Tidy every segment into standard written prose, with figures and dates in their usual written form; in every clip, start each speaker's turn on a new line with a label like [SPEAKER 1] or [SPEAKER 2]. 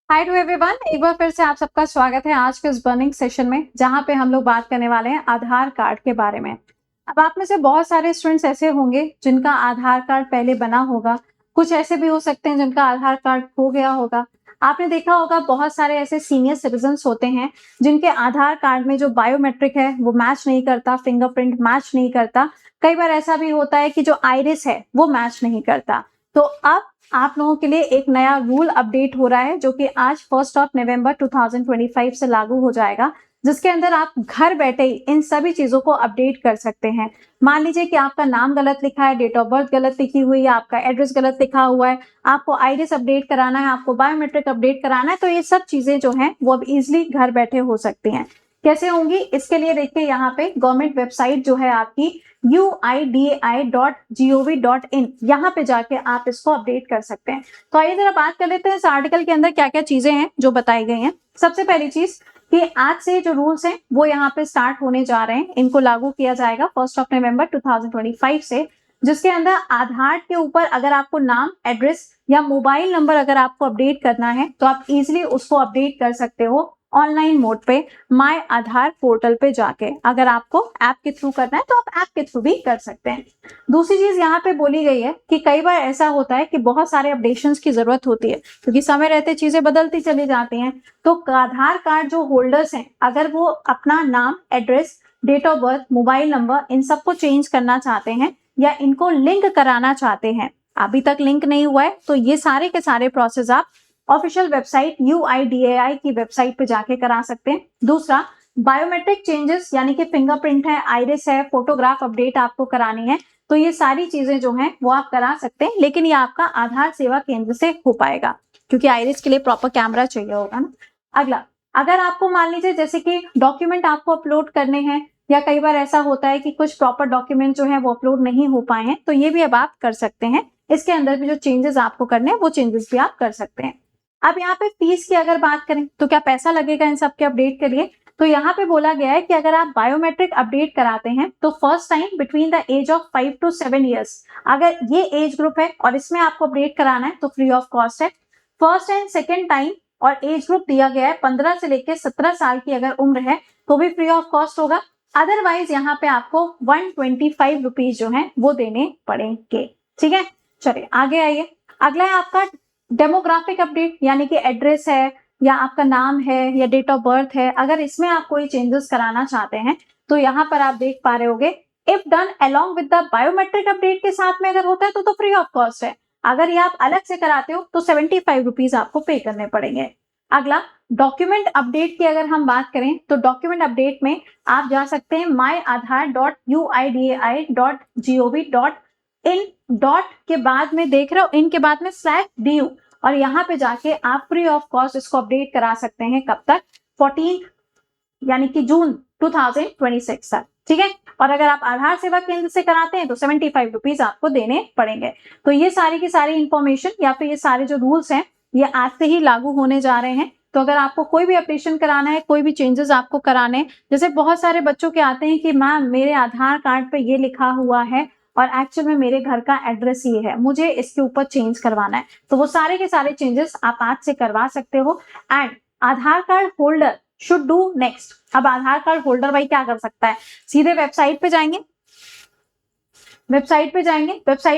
[SPEAKER 1] Hi to everyone, एक बार फिर से आप सबका स्वागत है आज के इस बर्निंग सेशन में, जहां पे हम लोग बात करने वाले हैं आधार कार्ड के बारे में। अब आप में से बहुत सारे स्टूडेंट्स ऐसे होंगे जिनका आधार कार्ड पहले बना होगा, कुछ ऐसे भी हो सकते हैं जिनका आधार कार्ड खो गया होगा। आपने देखा होगा बहुत सारे ऐसे सीनियर सिटीजन्स होते हैं जिनके आधार कार्ड में जो बायोमेट्रिक है वो मैच नहीं करता, फिंगरप्रिंट मैच नहीं करता। कई बार ऐसा भी होता है कि जो आइरिस है वो मैच नहीं करता। तो अब आप लोगों के लिए एक नया रूल अपडेट हो रहा है जो कि आज 1 नवंबर 2025 से लागू हो जाएगा, जिसके अंदर आप घर बैठे ही इन सभी चीजों को अपडेट कर सकते हैं। मान लीजिए कि आपका नाम गलत लिखा है, डेट ऑफ बर्थ गलत लिखी हुई है, आपका एड्रेस गलत लिखा हुआ है, आपको आइरिस अपडेट कराना है, आपको बायोमेट्रिक अपडेट कराना है, तो ये सब चीजें जो हैं वो अब इजिली घर बैठे हो सकती हैं। कैसे होंगी, इसके लिए देखिए यहाँ पे गवर्नमेंट वेबसाइट जो है आपकी uidai.gov.in, यहाँ पे जाके आप इसको अपडेट कर सकते हैं। तो आइए जरा बात कर लेते हैं इस आर्टिकल के अंदर क्या क्या चीजें हैं जो बताई गई हैं। सबसे पहली चीज कि आज से जो रूल्स हैं वो यहाँ पे स्टार्ट होने जा रहे हैं, इनको लागू किया जाएगा 1 नवंबर 2025 से, जिसके अंदर आधार के ऊपर अगर आपको नाम, एड्रेस या मोबाइल नंबर अगर आपको अपडेट करना है तो आप इजिली उसको अपडेट कर सकते हो ऑनलाइन मोड पे माय आधार पोर्टल पे जाके। अगर आपको ऐप के थ्रू करना है तो आप ऐप के थ्रू भी कर सकते हैं। दूसरी चीज यहाँ पे बोली गई है कि कई बार ऐसा होता है कि बहुत सारे अपडेशंस की जरूरत होती है, क्योंकि समय रहते चीजें बदलती चली जाती हैं। तो आधार कार्ड जो होल्डर्स हैं, अगर वो अपना नाम, address, date of birth, mobile number इन सबको चेंज करना चाहते हैं या इनको लिंक कराना चाहते हैं, अभी तक लिंक नहीं हुआ है, तो ये सारे के सारे प्रोसेस आप ऑफिशियल वेबसाइट UIDAI की वेबसाइट पे जाके करा सकते हैं। दूसरा, बायोमेट्रिक चेंजेस यानी कि फिंगरप्रिंट है, आइरिस है, फोटोग्राफ अपडेट आपको करानी है, तो ये सारी चीजें जो हैं वो आप करा सकते हैं, लेकिन ये आपका आधार सेवा केंद्र से हो पाएगा, क्योंकि आइरिस के लिए प्रॉपर कैमरा चाहिए होगा ना। अगला, अगर आपको मान लीजिए जैसे कि डॉक्यूमेंट आपको अपलोड करने हैं, या कई बार ऐसा होता है कि कुछ प्रॉपर डॉक्यूमेंट जो है वो अपलोड नहीं हो पाए हैं, तो ये भी अब आप कर सकते हैं। इसके अंदर भी जो चेंजेस आपको करने हैं वो चेंजेस भी आप कर सकते हैं। अब यहाँ पे फीस की अगर बात करें तो क्या पैसा लगेगा इन सब के अपडेट के लिए, तो यहाँ पे बोला गया है कि अगर आप बायोमेट्रिक अपडेट कराते हैं तो first time between the age of 5 to 7 years, अगर ये एज ग्रुप है और इसमें आपको अपडेट कराना है तो फ्री ऑफ कॉस्ट है। फर्स्ट एंड सेकेंड टाइम और एज ग्रुप दिया गया है 15 से लेकर 17 साल की अगर उम्र है तो भी फ्री ऑफ कॉस्ट होगा। अदरवाइज यहाँ पे आपको 125 रुपीज जो है वो देने पड़ेंगे। ठीक है, चलिए आगे आइए। अगला है आपका डेमोग्राफिक अपडेट, यानी कि एड्रेस है या आपका नाम है या डेट ऑफ बर्थ है, अगर इसमें आप कोई चेंजेस कराना चाहते हैं तो यहाँ पर आप देख पा रहे होगे, if done along with the biometric update के साथ में अगर होता है तो फ्री ऑफ कॉस्ट है। अगर ये आप अलग से कराते हो तो 75 रुपीज आपको पे करने पड़ेंगे। अगला, डॉक्यूमेंट अपडेट की अगर हम बात करें तो डॉक्यूमेंट अपडेट में आप जा सकते हैं myAadhar.uidai.gov.in, डॉट के बाद में देख रहे हो, इन के बाद में /du, और यहाँ पे जाके आप फ्री ऑफ कॉस्ट इसको अपडेट करा सकते हैं। कब तक? 14 यानी कि जून 2026 तक। ठीक है, और अगर आप आधार सेवा केंद्र से कराते हैं तो 75 रुपीज आपको देने पड़ेंगे। तो ये सारी की सारी इंफॉर्मेशन या फिर ये सारे जो रूल्स हैं ये आज से ही लागू होने जा रहे हैं। तो अगर आपको कोई भी अपडेशन कराना है, कोई भी चेंजेस आपको कराने, जैसे बहुत सारे बच्चों के आते हैं कि मैम मेरे आधार कार्ड पे ये लिखा हुआ है और एक्चुअल में मेरे घर का एड्रेस ये है, मुझे इसके ऊपर चेंज करवाना है, तो वो सारे के सारे चेंजेस आप आज से करवा सकते हो। And Aadhaar card holder should do next. अब आधार कार्ड होल्डर भाई क्या कर सकता है, सीधे वेबसाइट पे जाएंगे, वेबसाइट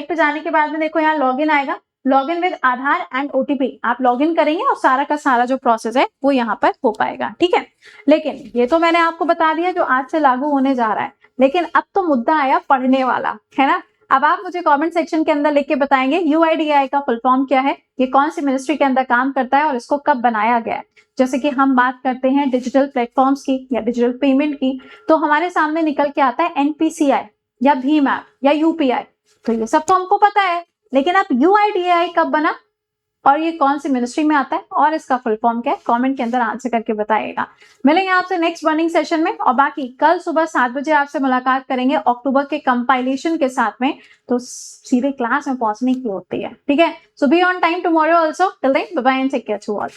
[SPEAKER 1] पे जाने के बाद में देखो यहाँ लॉगिन आएगा, login with Aadhaar and OTP, आप लॉगिन करेंगे और सारा का सारा जो प्रोसेस है वो यहाँ पर हो पाएगा। ठीक है, लेकिन ये तो मैंने आपको बता दिया जो आज से लागू होने जा रहा है, लेकिन अब तो मुद्दा आया पढ़ने वाला, है ना। अब आप मुझे कमेंट सेक्शन के अंदर लिख के बताएंगे UIDAI का फुल फॉर्म क्या है, ये कौन सी मिनिस्ट्री के अंदर काम करता है और इसको कब बनाया गया है। जैसे कि हम बात करते हैं डिजिटल प्लेटफॉर्म्स की या डिजिटल पेमेंट की, तो हमारे सामने निकल के आता है NPCI या भीम ऐप या UPI, तो ये सब तो हमको पता है, लेकिन अब UIDAI कब बना और ये कौन सी मिनिस्ट्री में आता है और इसका फुल फॉर्म क्या है, कमेंट के अंदर आंसर करके बताइएगा। मिलेंगे आपसे नेक्स्ट बर्निंग सेशन में, और बाकी कल सुबह 7 बजे आपसे मुलाकात करेंगे अक्टूबर के कंपाइलेशन के साथ में, तो सीधे क्लास में पहुंचने की होती है। ठीक है, so be on time tomorrow also, till then bye bye and take care to all.